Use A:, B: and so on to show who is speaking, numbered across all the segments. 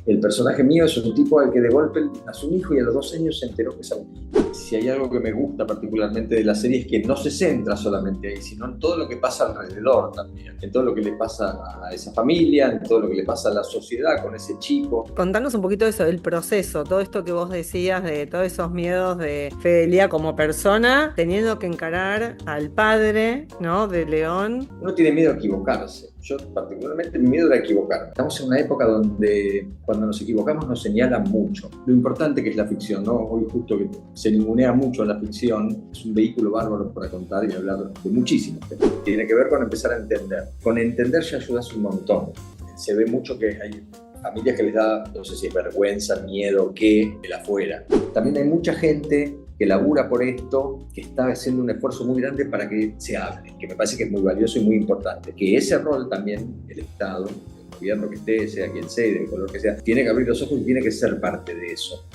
A: El personaje mío es un tipo al que de golpe nació un hijo y a los 2 años se enteró que es autista. Si hay algo que me gusta particularmente de la serie es que no se centra solamente ahí, sino en todo lo que pasa alrededor también, en todo lo que le pasa a esa familia, en todo lo que le pasa a la sociedad con ese chico.
B: Contanos un poquito de eso, del proceso, todo esto que vos decías, de todos esos miedos de Fedelia como persona, teniendo que encarar al padre, ¿no? De León.
A: Uno tiene miedo a equivocarse. Yo particularmente mi miedo era equivocarme. Estamos en una época donde cuando nos equivocamos nos señalan mucho. Lo importante que es la ficción, ¿no? Hoy justo que se ningunea mucho la ficción, es un vehículo bárbaro para contar y hablar de muchísimos temas. Tiene que ver con empezar a entender. Con entender ya ayudas un montón. Se ve mucho que hay familias que les da, no sé si es vergüenza, miedo, qué, el afuera. También hay mucha gente que labura por esto, que está haciendo un esfuerzo muy grande para que se hable, que me parece que es muy valioso y muy importante. Que ese rol también, el Estado, el gobierno que esté, sea quien sea, del color que sea, tiene que abrir los ojos y tiene que ser parte de eso.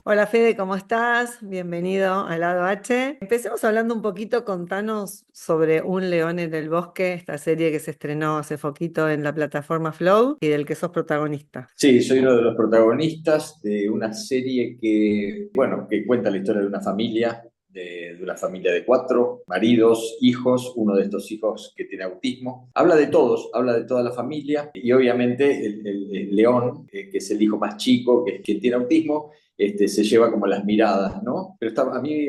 B: Hola Fede, ¿cómo estás? Bienvenido al lado H. Empecemos hablando un poquito, contanos sobre Un león en el bosque, esta serie que se estrenó hace poquito en la plataforma Flow y del que sos protagonista.
A: Sí, soy uno de los protagonistas de una serie que, bueno, que cuenta la historia de una familia, de una familia de 4 maridos, hijos, uno de estos hijos que tiene autismo. Habla de todos, habla de toda la familia y obviamente el León, que es el hijo más chico, que es quien tiene autismo, se lleva como las miradas, ¿no? Pero está, a mí,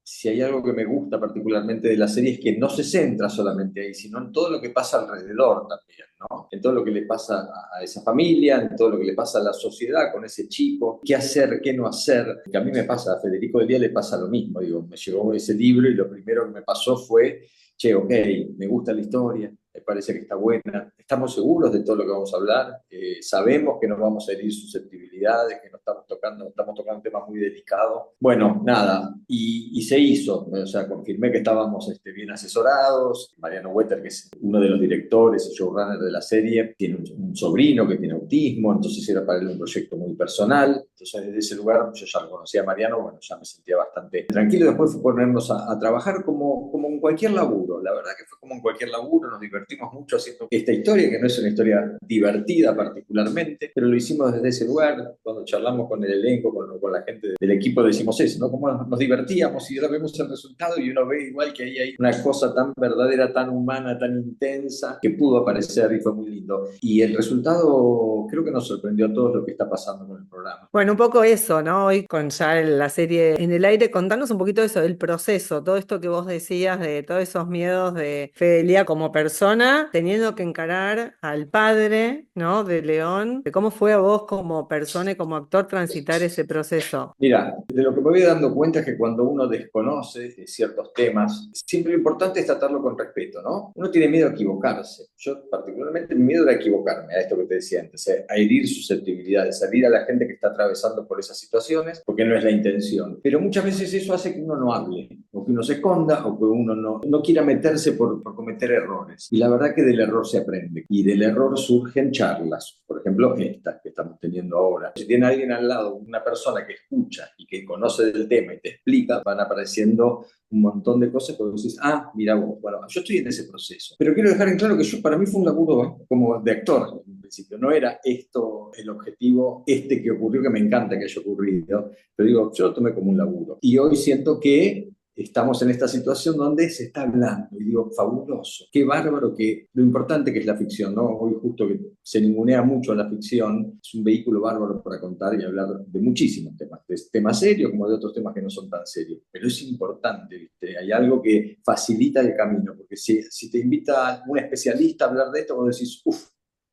A: si hay algo que me gusta particularmente de la serie es que no se centra solamente ahí, sino en todo lo que pasa alrededor también, ¿no? En todo lo que le pasa a esa familia, en todo lo que le pasa a la sociedad con ese chico, qué hacer, qué no hacer. Que a mí me pasa, a Federico del Día le pasa lo mismo, digo, me llegó ese libro y lo primero que me pasó fue, che, ok, me gusta la historia, me parece que está buena, estamos seguros de todo lo que vamos a hablar, sabemos que no vamos a herir susceptibilidades, que no estamos tocando temas muy delicados. Bueno, nada, y se hizo, o sea, confirmé que estábamos bien asesorados. Mariano Wetter, que es uno de los directores y showrunner de la serie, tiene un sobrino que tiene autismo, entonces era para él un proyecto muy personal. Entonces, desde ese lugar, yo ya lo conocía a Mariano, bueno, ya me sentía bastante tranquilo. Después fue ponernos a trabajar como en cualquier laburo. La verdad que fue como en cualquier laburo, nos divertimos mucho haciendo esta historia, que no es una historia divertida particularmente, pero lo hicimos desde ese lugar. Cuando charlamos con el elenco, con la gente del equipo, decimos eso, ¿no? Cómo nos divertíamos y ahora vemos el resultado y uno ve igual que ahí hay una cosa tan verdadera, tan humana, tan intensa, que pudo aparecer y fue muy lindo. Y el resultado creo que nos sorprendió a todos lo que está pasando con el programa.
B: Bueno, un poco eso, ¿no? Hoy con ya la serie en el aire, contanos un poquito de eso, del proceso, todo esto que vos decías, de todos esos miedos de Fedelia como persona, teniendo que encarar al padre, ¿no? De León, de cómo fue a vos como persona y como actor transitar ese proceso.
A: Mira, de lo que me voy dando cuenta es que cuando uno desconoce ciertos temas, siempre lo importante es tratarlo con respeto, ¿no? Uno tiene miedo a equivocarse. Yo particularmente mi miedo era equivocarme, a esto que te decía antes, a herir susceptibilidades, a herir a la gente que está atravesando por esas situaciones, porque no es la intención. Pero muchas veces eso hace que uno no hable, o que uno se esconda, o que uno no quiera meterse por cometer errores. Y la verdad que del error se aprende, y del error surgen charlas, por ejemplo, estas que estamos teniendo ahora. Si tiene alguien al lado, una persona que escucha y que conoce del tema y te explica, van apareciendo un montón de cosas que vos decís, ah, mira vos, bueno, yo estoy en ese proceso. Pero quiero dejar en claro que para mí fue un laburo como de actor en principio, no era esto el objetivo, que ocurrió, que me encanta que haya ocurrido, pero digo, yo lo tomé como un laburo. Y hoy siento que estamos en esta situación donde se está hablando, y digo, fabuloso, qué bárbaro, que lo importante que es la ficción, ¿no? Hoy justo que se ningunea mucho la ficción, es un vehículo bárbaro para contar y hablar de muchísimos temas, de temas serios como de otros temas que no son tan serios, pero es importante, ¿viste? Hay algo que facilita el camino, porque si te invita un especialista a hablar de esto, vos decís, uff,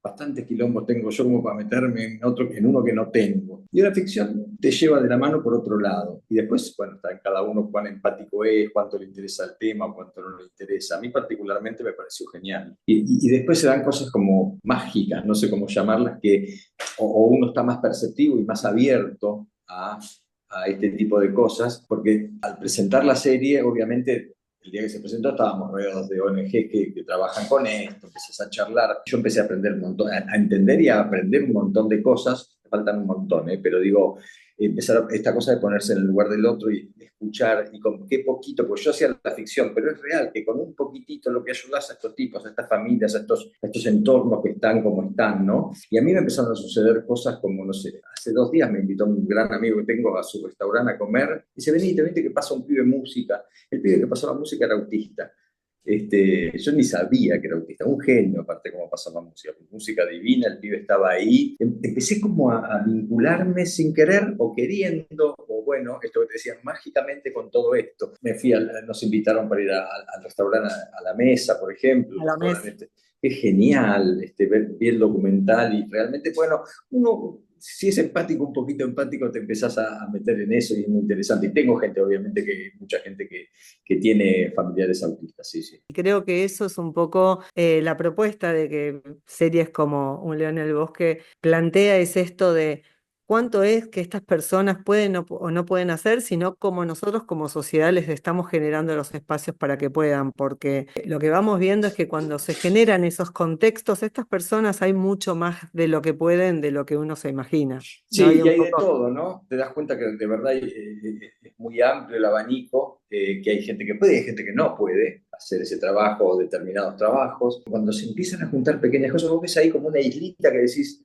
A: bastantes quilombos tengo yo como para meterme en uno que no tengo. Y la ficción te lleva de la mano por otro lado. Y después, bueno, está en cada uno cuán empático es, cuánto le interesa el tema o cuánto no le interesa. A mí particularmente me pareció genial. Y después se dan cosas como mágicas, no sé cómo llamarlas, que o uno está más perceptivo y más abierto a este tipo de cosas, porque al presentar la serie, obviamente el día que se presentó estábamos rodeados de ONG que trabajan con esto, empezás a charlar, yo empecé a aprender un montón, a entender y a aprender un montón de cosas, me faltan un montón, pero digo, empezar esta cosa de ponerse en el lugar del otro y escuchar, y con qué poquito, pues yo hacía la ficción, pero es real que con un poquitito lo que ayudas a estos tipos, a estas familias, a estos entornos que están como están, ¿no? Y a mí me empezaron a suceder cosas como, no sé, hace 2 días me invitó un gran amigo que tengo a su restaurante a comer, y dice, vení, que pasa un pibe de música. El pibe que pasaba música era autista. Yo ni sabía que era autista, un genio aparte como pasaba música, música divina, el pibe estaba ahí. Empecé como a vincularme sin querer o queriendo, o bueno, esto que te decía, mágicamente con todo esto. Nos invitaron para ir al restaurante a la mesa, por ejemplo,
B: A
A: el
B: la mesa.
A: restaurante es genial, vi el documental y realmente, bueno, uno si es empático, un poquito empático, te empezás a meter en eso y es muy interesante. Y tengo gente, obviamente, mucha gente que tiene familiares autistas, sí, sí.
B: Creo que eso es un poco la propuesta de que series como Un león en el bosque plantea es esto de cuánto es que estas personas pueden o no pueden hacer, sino cómo nosotros como sociedad les estamos generando los espacios para que puedan, porque lo que vamos viendo es que cuando se generan esos contextos, estas personas hay mucho más de lo que pueden, de lo que uno se imagina, ¿no?
A: Sí,
B: Y
A: y
B: un
A: hay de
B: poco
A: todo, ¿no? Te das cuenta que de verdad es muy amplio el abanico, que hay gente que puede y hay gente que no puede hacer ese trabajo o determinados trabajos. Cuando se empiezan a juntar pequeñas cosas, vos ves ahí como una islita que decís,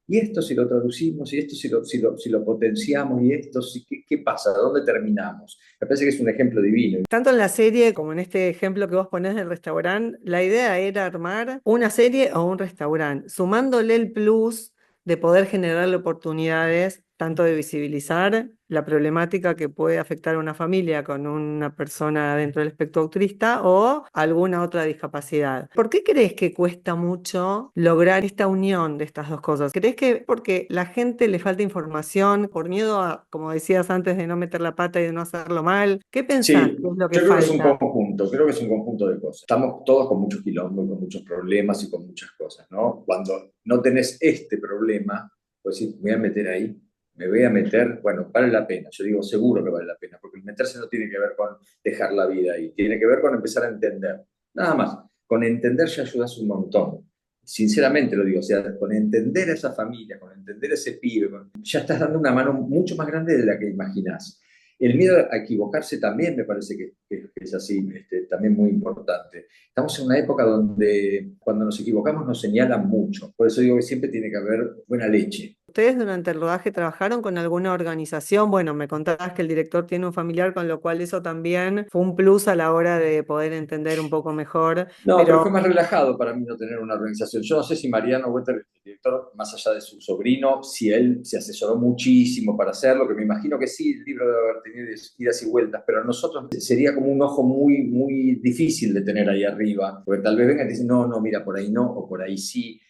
A: y esto si lo traducimos, y esto si lo potenciamos, y esto, ¿qué pasa? ¿Dónde terminamos? Me parece que es un ejemplo divino.
B: tanto en la serie como en este ejemplo que vos ponés del restaurante, la idea era armar una serie o un restaurante, sumándole el plus de poder generarle oportunidades, tanto de visibilizar la problemática que puede afectar a una familia con una persona dentro del espectro autista o alguna otra discapacidad. ¿Por qué crees que cuesta mucho lograr esta unión de estas dos cosas? ¿Crees que porque la gente le falta información, por miedo a, como decías antes, de no meter la pata y de no hacerlo mal? ¿Qué pensás
A: Sí,
B: que es lo que
A: yo creo que es un
B: falta?
A: conjunto, creo que es un conjunto de cosas. Estamos todos con muchos quilombos, con muchos problemas y con muchas cosas, ¿no? Cuando no tenés este problema, pues sí, me voy a meter ahí, me voy a meter, bueno, vale la pena, yo digo seguro que vale la pena, porque el meterse no tiene que ver con dejar la vida ahí, tiene que ver con empezar a entender, nada más, con entender ya ayudas un montón. Sinceramente lo digo, o sea, con entender a esa familia, con entender a ese pibe, ya estás dando una mano mucho más grande de la que imaginás. El miedo a equivocarse también me parece que es así, también muy importante. Estamos en una época donde cuando nos equivocamos nos señalan mucho. Por eso digo que siempre tiene que haber buena leche.
B: ¿Ustedes durante el rodaje trabajaron con alguna organización? Bueno, me contabas que el director tiene un familiar, con lo cual eso también fue un plus a la hora de poder entender un poco mejor,
A: No, pero
B: pero
A: fue más relajado para mí no tener una organización. Yo no sé si Mariano Wetter, el director, más allá de su sobrino, si él se asesoró muchísimo para hacerlo, que me imagino que sí, el libro debe haber tenido idas y vueltas, pero a nosotros sería como un ojo muy, muy difícil de tener ahí arriba, porque tal vez vengan y dicen, no, no, mira, por ahí no, o por ahí sí.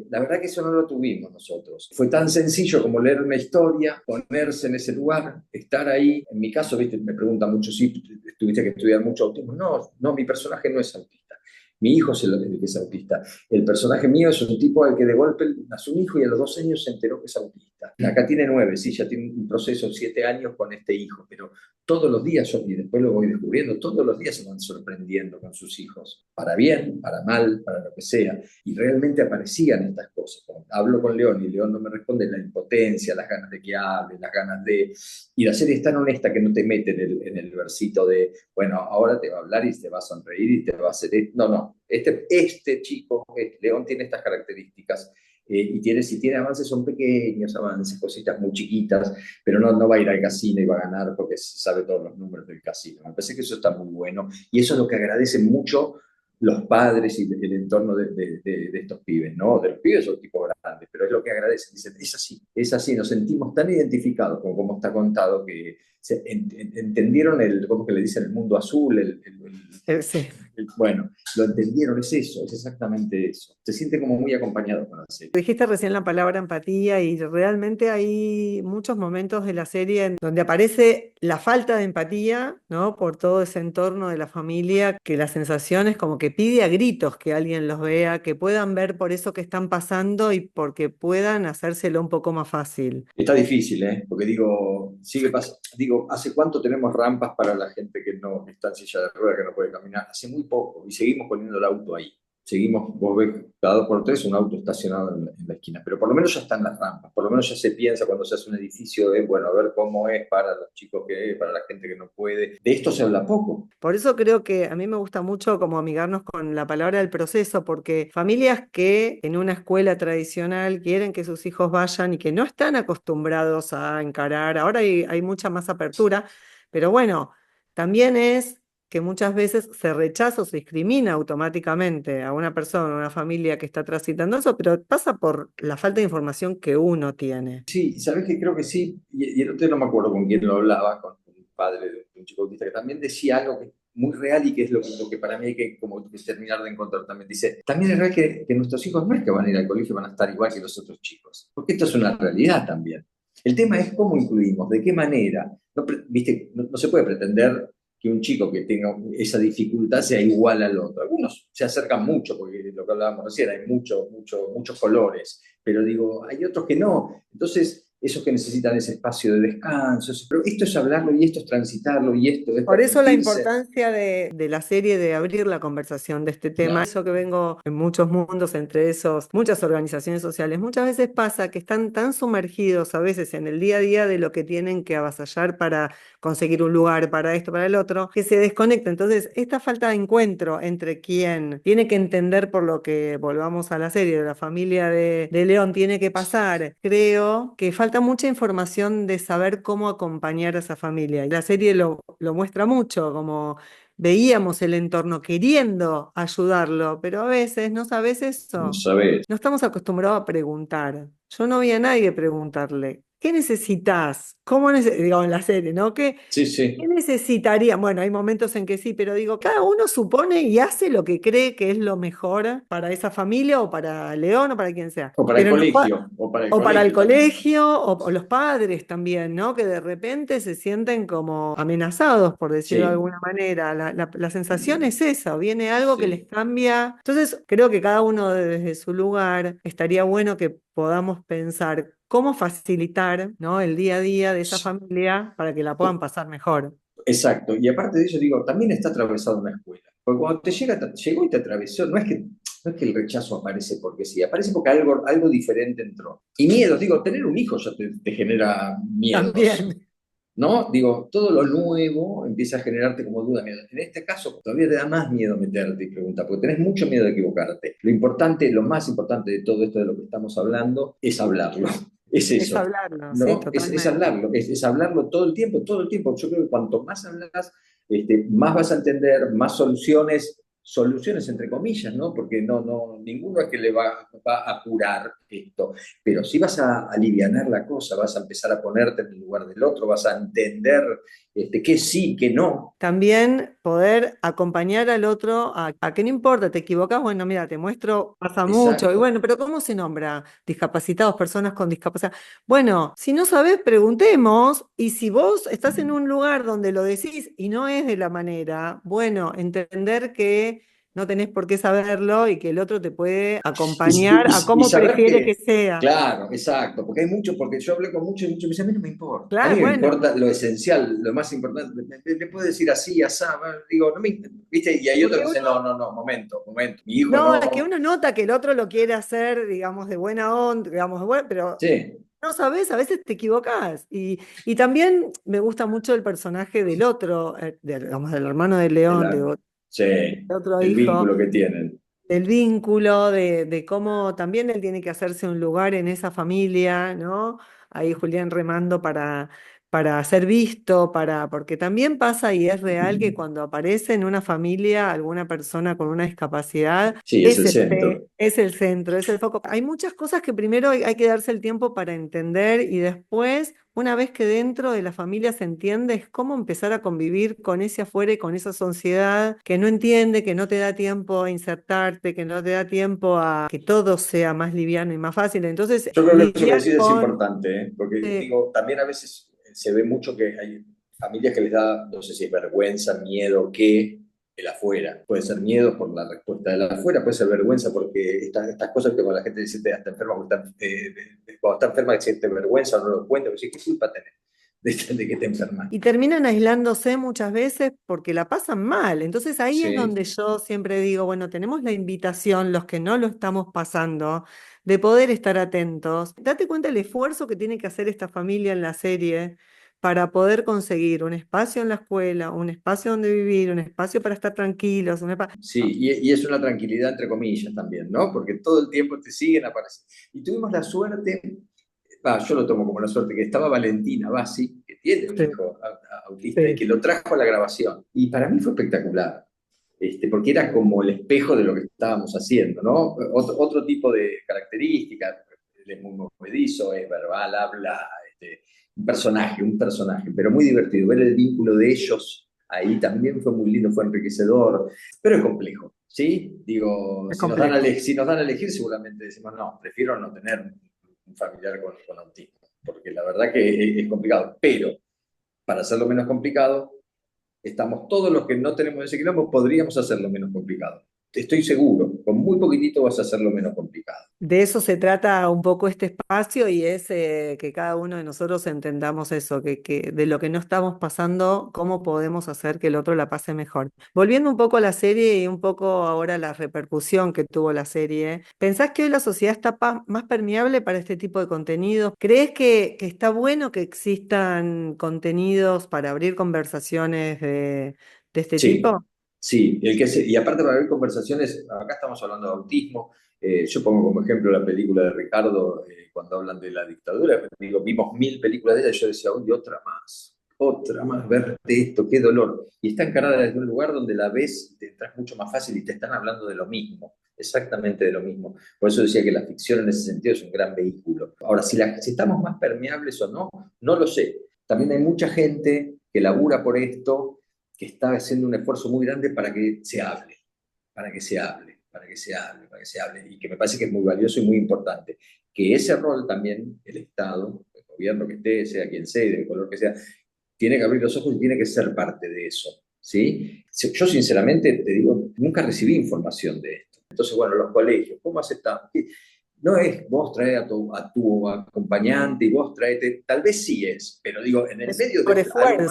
A: La verdad que eso no lo tuvimos nosotros. Fue tan sencillo como leer una historia, ponerse en ese lugar, estar ahí. En mi caso, ¿viste? Me preguntan mucho si tuviste que estudiar mucho autismo. No, no, mi personaje no es autista. Mi hijo es el que es autista. El personaje mío es un tipo al que de golpe nació un hijo y a los 2 años se enteró que es autista. Acá tiene 9, sí, ya tiene un proceso de 7 años con este hijo, pero todos los días, y después lo voy descubriendo, todos los días se van sorprendiendo con sus hijos, para bien, para mal, para lo que sea, y realmente aparecían estas cosas. Cuando hablo con León y León no me responde, la impotencia, las ganas de que hable, las ganas de... Y la serie es tan honesta que no te mete en el versito de, bueno, ahora te va a hablar y te va a sonreír y te va a hacer... No, no, este chico, León tiene estas características si tiene avances son pequeños avances, cositas muy chiquitas, pero no va a ir al casino y va a ganar porque sabe todos los números del casino. Me parece que eso está muy bueno y eso es lo que agradecen mucho los padres y el entorno de estos pibes, ¿no? De los pibes son tipos grandes, pero es lo que agradecen. Dicen, es así, nos sentimos tan identificados con cómo está contado que entendieron ¿cómo que le dicen? El mundo azul,
B: sí.
A: bueno, lo entendieron, es eso, es exactamente eso. Se siente como muy acompañado con la serie.
B: Dijiste recién la palabra empatía y realmente hay muchos momentos de la serie en donde aparece la falta de empatía, ¿no? Por todo ese entorno de la familia, que la sensación es como que pide a gritos que alguien los vea, que puedan ver por eso que están pasando y porque puedan hacérselo un poco más fácil.
A: Está difícil, ¿eh? Porque digo, ¿hace cuánto tenemos rampas para la gente que no que está en silla de ruedas, que no puede caminar? Hace muy poco y seguimos poniendo el auto ahí. seguimos, vos ves cada 2 por 3 un auto estacionado en la esquina, pero por lo menos ya están las rampas, por lo menos ya se piensa cuando se hace un edificio de, bueno, a ver cómo es para los chicos que es, para la gente que no puede. De esto se habla poco.
B: Por eso creo que a mí me gusta mucho como amigarnos con la palabra del proceso, porque familias que en una escuela tradicional quieren que sus hijos vayan y que no están acostumbrados a encarar, ahora hay mucha más apertura, pero bueno, también es que muchas veces se rechaza o se discrimina automáticamente a una persona, a una familia que está transitando eso, pero pasa por la falta de información que uno tiene.
A: Sí, sabes que creo que sí, y el otro día no me acuerdo con quién lo hablaba, con un padre de un chico autista que también decía algo que es muy real y que es lo que para mí hay que como que terminar de encontrar también. Dice, también es real que nuestros hijos no es que van a ir al colegio y van a estar igual que los otros chicos, porque esto es una realidad también. El tema es cómo incluimos, de qué manera. No, viste, no se puede pretender que un chico que tenga esa dificultad sea igual al otro. Algunos se acercan mucho, porque lo que hablábamos recién, hay muchos colores, pero digo, hay otros que no. Entonces, esos que necesitan ese espacio de descanso, pero esto es hablarlo y esto es transitarlo y esto es
B: Por eso la
A: permitirse.
B: importancia de la serie de abrir la conversación de este tema.
A: Claro,
B: Eso que vengo en muchos mundos, entre esos, muchas organizaciones sociales, muchas veces pasa que están tan sumergidos a veces en el día a día de lo que tienen que avasallar para conseguir un lugar, para esto, para el otro, que se desconectan. Entonces, esta falta de encuentro entre quien tiene que entender por lo que, volvamos a la serie, de la familia de León tiene que pasar, creo que falta mucha información de saber cómo acompañar a esa familia. Y la serie lo muestra mucho, como veíamos el entorno queriendo ayudarlo, pero a veces no sabes
A: no
B: eso.
A: sabes.
B: No estamos acostumbrados a preguntar. Yo no vi a nadie preguntarle, ¿qué necesitas? ¿Cómo digo, en la serie, ¿no?
A: Sí,
B: ¿Qué
A: sí.
B: necesitaría? Bueno, hay momentos en que sí, pero digo, cada uno supone y hace lo que cree que es lo mejor para esa familia o para León o para quien sea.
A: O para el
B: Pero no,
A: colegio, o para el
B: o para el
A: colegio también.
B: colegio, o los padres también, ¿no? Que de repente se sienten como amenazados, por decirlo de
A: Sí,
B: alguna manera. La sensación es esa, o viene algo que les
A: sí.
B: cambia. Entonces, creo que cada uno desde su lugar estaría bueno que podamos pensar cómo facilitar, ¿no? El día a día de esa familia para que la puedan pasar mejor.
A: Exacto. Y aparte de eso, digo, también está atravesado una escuela. Porque cuando llegó y te atravesó, no es que el rechazo aparece porque sí, aparece porque algo diferente entró. Y miedos, digo, tener un hijo ya te genera miedos.
B: También.
A: ¿No? Digo, todo lo nuevo empieza a generarte como duda, miedo. En este caso, todavía te da más miedo meterte y preguntar, porque tenés mucho miedo de equivocarte. Lo importante, lo más importante de todo esto de lo que estamos hablando, es hablarlo. Es
B: Es
A: eso.
B: hablarlo, sí,
A: ¿No? Es
B: totalmente.
A: hablarlo, es hablarlo todo el tiempo, todo el tiempo. Yo creo que cuanto más hablas, más vas a entender, más soluciones entre comillas, ¿no? Porque ninguno es que le va a curar esto, pero sí vas a alivianar la cosa, vas a empezar a ponerte en el lugar del otro, vas a entender qué sí, qué no.
B: También poder acompañar al otro a que no importa, te equivocas, bueno, mira, te muestro, pasa mucho, y
A: Exacto.
B: bueno, pero ¿cómo se nombra? Discapacitados, personas con discapacidad. Bueno, si no sabes, preguntemos, y si vos estás en un lugar donde lo decís y no es de la manera, bueno, entender que no tenés por qué saberlo y que el otro te puede acompañar a
A: Y
B: cómo
A: saber
B: prefiere que
A: que,
B: sea.
A: claro, exacto, porque hay mucho, porque yo hablé con muchos y muchos me dicen, a mí no me importa, a mí
B: Claro,
A: me
B: bueno.
A: importa lo esencial, lo más importante, me puede decir así, asá, digo, no me, ¿viste? Y hay otros
B: Porque
A: que dicen,
B: uno,
A: momento, mi hijo
B: no, es que
A: no,
B: uno nota que el otro lo quiere hacer, digamos, de buena onda, digamos, bueno, pero
A: sí,
B: no sabes, a veces te equivocás. Y también me gusta mucho el personaje del otro, digamos, del hermano de León,
A: el, sí,
B: de otro
A: el
B: hijo,
A: vínculo que tienen.
B: del vínculo, de cómo también él tiene que hacerse un lugar en esa familia, ¿no? Ahí Julián remando para ser visto, porque también pasa y es real que cuando aparece en una familia alguna persona con una discapacidad,
A: Sí, es el centro.
B: es el centro, es el foco. Hay muchas cosas que primero hay que darse el tiempo para entender y después, una vez que dentro de la familia se entiende, es cómo empezar a convivir con ese afuera y con esa sociedad que no entiende, que no te da tiempo a insertarte, que no te da tiempo a que todo sea más liviano y más fácil. Entonces,
A: Yo creo que eso que
B: lidiar
A: decís es
B: con...
A: importante, ¿eh? Porque
B: eh,
A: digo, también a veces se ve mucho que hay familias que les da, no sé si es vergüenza, miedo, qué, el afuera. Puede ser miedo por la respuesta del afuera, puede ser vergüenza porque estas cosas que cuando la gente dice está enferma, cuando está enferma, siente vergüenza o no lo cuenta, pues, ¿qué culpa tenés? de que te enfermas.
B: Y terminan aislándose muchas veces porque la pasan mal. Entonces ahí es
A: Sí,
B: donde yo siempre digo, bueno, tenemos la invitación, los que no lo estamos pasando, de poder estar atentos. Date cuenta el esfuerzo que tiene que hacer esta familia en la serie para poder conseguir un espacio en la escuela, un espacio donde vivir, un espacio para estar tranquilos,
A: sí, y es una tranquilidad entre comillas también, ¿no? Porque todo el tiempo te siguen apareciendo. Y tuvimos la suerte, yo lo tomo como la suerte, que estaba Valentina Bassi, que tiene un
B: Sí,
A: hijo autista y
B: sí.
A: que lo trajo a la grabación. Y para mí fue espectacular, porque era como el espejo de lo que estábamos haciendo, ¿no? Otro tipo de características, él es muy movedizo, es verbal, habla, un personaje, pero muy divertido. Ver el vínculo de ellos ahí también fue muy lindo, fue enriquecedor, pero es complejo, ¿sí? Digo,
B: Es complejo.
A: si nos dan a elegir, seguramente decimos, no, prefiero no tener un familiar con autismo, porque la verdad que es complicado, pero para hacerlo menos complicado, estamos todos los que no tenemos ese quilombo, podríamos hacerlo menos complicado. Estoy seguro, con muy poquitito vas a hacerlo menos complicado.
B: De eso se trata un poco este espacio y es que cada uno de nosotros entendamos eso, que de lo que no estamos pasando, cómo podemos hacer que el otro la pase mejor. Volviendo un poco a la serie y un poco ahora a la repercusión que tuvo la serie, ¿pensás que hoy la sociedad está más permeable para este tipo de contenidos? ¿Crees que está bueno que existan contenidos para abrir conversaciones de este
A: Sí,
B: tipo?
A: sí, y aparte para ver conversaciones, acá estamos hablando de autismo, yo pongo como ejemplo la película de Ricardo, cuando hablan de la dictadura, digo, vimos 1000 películas de ella, y yo decía, uy, otra más, verte esto, qué dolor. Y está encarada desde un lugar donde la ves, te entras mucho más fácil y te están hablando de lo mismo, exactamente de lo mismo. Por eso decía que la ficción en ese sentido es un gran vehículo. Ahora, si estamos más permeables o no, no lo sé. También hay mucha gente que labura por esto, que está haciendo un esfuerzo muy grande para que se hable, para que se hable, para que se hable, para que se hable, y que me parece que es muy valioso y muy importante. Que ese rol también, el Estado, el gobierno que esté, sea quien sea, y del color que sea, tiene que abrir los ojos y tiene que ser parte de eso. ¿Sí? Yo sinceramente te digo, nunca recibí información de esto. Entonces, bueno, los colegios, ¿cómo aceptamos? No es vos trae a tu acompañante y vos traete, tal vez sí es, pero digo, en el
B: Es
A: medio de algo más,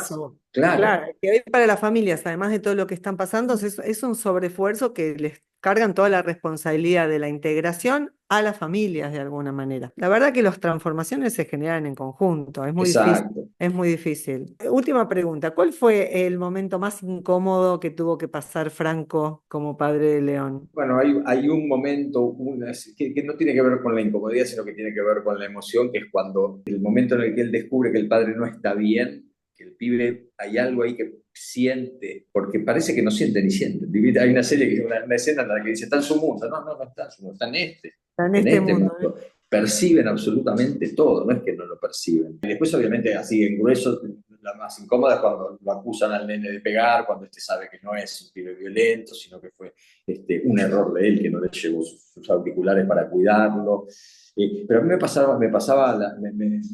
B: sobreesfuerzo.
A: claro,
B: Claro, que hoy para las familias, además de todo lo que están pasando, es un sobreesfuerzo que les cargan toda la responsabilidad de la integración a las familias de alguna manera. La verdad que las transformaciones se generan en conjunto, es muy difícil,
A: exacto.
B: es muy difícil. Última pregunta, ¿cuál fue el momento más incómodo que tuvo que pasar Franco como padre de León?
A: Bueno, hay un momento que no tiene que ver con la incomodidad, sino que tiene que ver con la emoción, que es cuando el momento en el que él descubre que el padre no está bien, que el pibe, hay algo ahí que siente, porque parece que no siente ni siente. Hay una serie, una escena en la que dice, está en su mundo. No, no, no está en su mundo, está
B: En
A: en
B: este
A: este
B: mundo,
A: mundo. Perciben absolutamente todo, no es que no lo perciben. Y después, obviamente, así en grueso, la más incómoda es cuando lo acusan al nene de pegar, cuando este sabe que no es un pibe violento, sino que fue un error de él, que no le llevó sus auriculares para cuidarlo. Pero a mí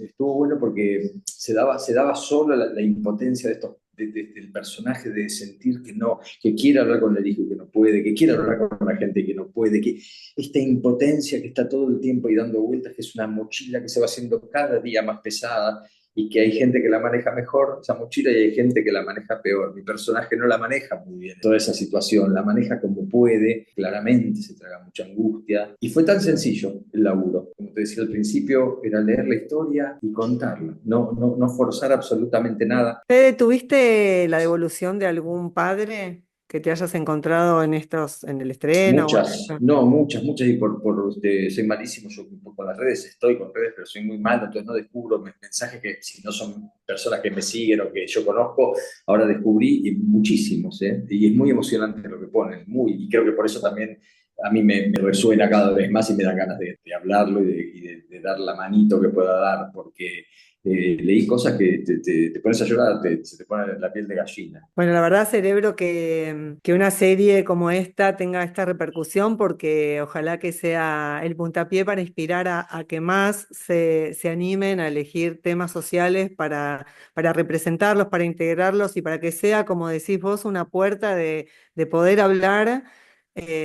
A: estuvo bueno porque se daba solo la impotencia de estos, del personaje de sentir que no, que quiere hablar con el hijo y que no puede, que quiere hablar con la gente y que no puede, que esta impotencia que está todo el tiempo y dando vueltas, que es una mochila que se va haciendo cada día más pesada y que hay gente que la maneja mejor, esa mochila, y hay gente que la maneja peor. Mi personaje no la maneja muy bien toda esa situación, la maneja como puede, claramente se traga mucha angustia. Y fue tan sencillo el laburo. Como te decía al principio, era leer la historia y contarla, no forzar absolutamente nada.
B: Fede, ¿tuviste la devolución de algún padre que te hayas encontrado en en el estreno o en
A: Muchas,
B: esto?
A: no, muchas, y soy malísimo, yo con las redes estoy con redes, pero soy muy malo, entonces no descubro mensajes que si no son personas que me siguen o que yo conozco, ahora descubrí y muchísimos, ¿eh? Y es muy emocionante lo que ponen, y creo que por eso también a mí me resuena cada vez más y me da ganas de hablarlo y de dar la manito que pueda dar, porque leí cosas que te pones a llorar, se te pone la piel de gallina.
B: Bueno, la verdad, Cerebro, que una serie como esta tenga esta repercusión porque ojalá que sea el puntapié para inspirar a que más se animen a elegir temas sociales para representarlos, para integrarlos y para que sea, como decís vos, una puerta de poder hablar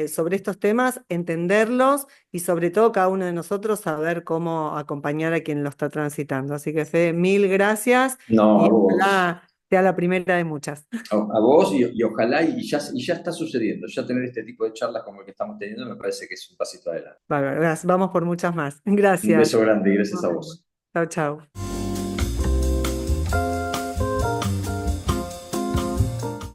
B: sobre estos temas, entenderlos y sobre todo cada uno de nosotros saber cómo acompañar a quien lo está transitando. Así que Fede, mil gracias
A: No, a
B: y
A: vos.
B: ojalá sea la primera de muchas.
A: A vos y ojalá y ya está sucediendo. Ya tener este tipo de charlas como el que estamos teniendo me parece que es un pasito adelante.
B: Bárbaro, vamos por muchas más.
A: Un
B: Gracias.
A: beso grande y gracias
B: Nos
A: a
B: vemos.
A: vos.
B: Chau, chau.